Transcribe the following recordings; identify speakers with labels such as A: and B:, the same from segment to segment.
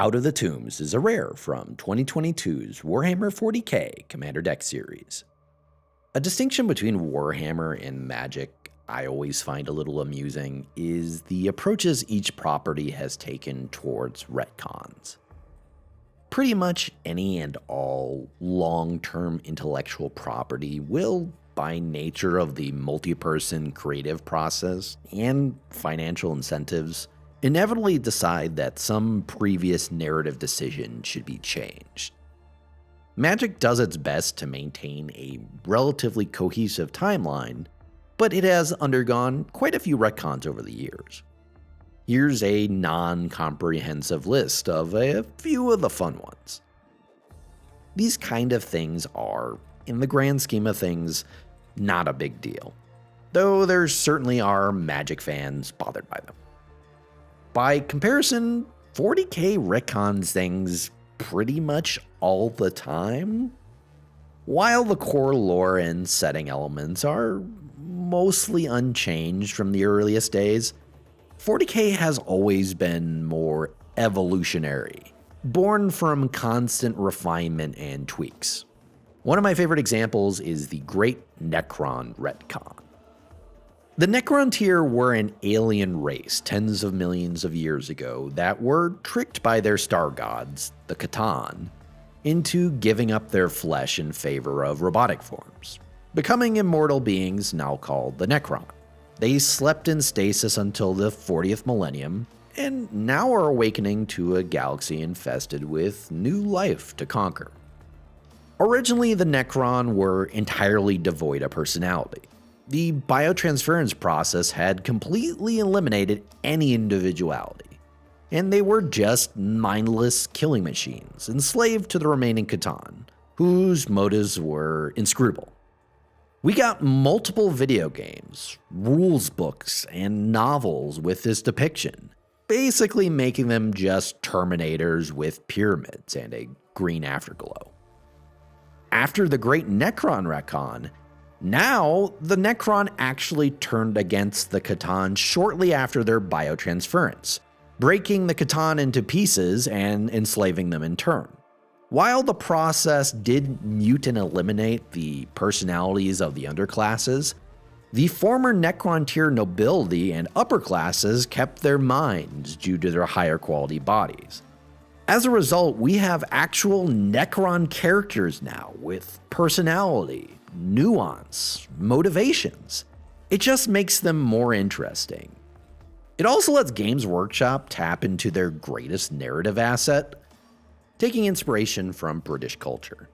A: Out of the Tombs is a rare from 2022's Warhammer 40k Commander Deck series. A distinction between Warhammer and Magic I always find a little amusing is the approaches each property has taken towards retcons. Pretty much any and all long-term intellectual property will, by nature of the multi-person creative process and financial incentives, inevitably decide that some previous narrative decision should be changed. Magic does its best to maintain a relatively cohesive timeline, but it has undergone quite a few retcons over the years. Here's a non-comprehensive list of a few of the fun ones. These kind of things are, in the grand scheme of things, not a big deal, though there certainly are Magic fans bothered by them. By comparison, 40k retcons things pretty much all the time. While the core lore and setting elements are mostly unchanged from the earliest days, 40k has always been more evolutionary, born from constant refinement and tweaks. One of my favorite examples is the Great Necron retcon. The Necrontyr were an alien race tens of millions of years ago that were tricked by their star gods, the Catan, into giving up their flesh in favor of robotic forms, becoming immortal beings now called the Necron. They slept in stasis until the 40th millennium, and now are awakening to a galaxy infested with new life to conquer. Originally, the Necron were entirely devoid of personality. The biotransference process had completely eliminated any individuality, and they were just mindless killing machines enslaved to the remaining Catan, whose motives were inscrutable. We got multiple video games, rules books, and novels with this depiction, basically making them just Terminators with pyramids and a green afterglow. After the Great Necron retcon, now the Necron actually turned against the Catan shortly after their biotransference, breaking the Catan into pieces and enslaving them in turn. While the process did mute and eliminate the personalities of the underclasses, the former Necrontyr nobility and upper classes kept their minds due to their higher quality bodies. As a result, we have actual Necron characters now with personality, nuance, motivations. It just makes them more interesting. It also lets Games Workshop tap into their greatest narrative asset, taking inspiration from British culture.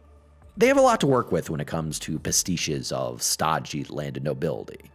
A: They have a lot to work with when it comes to pastiches of stodgy landed nobility.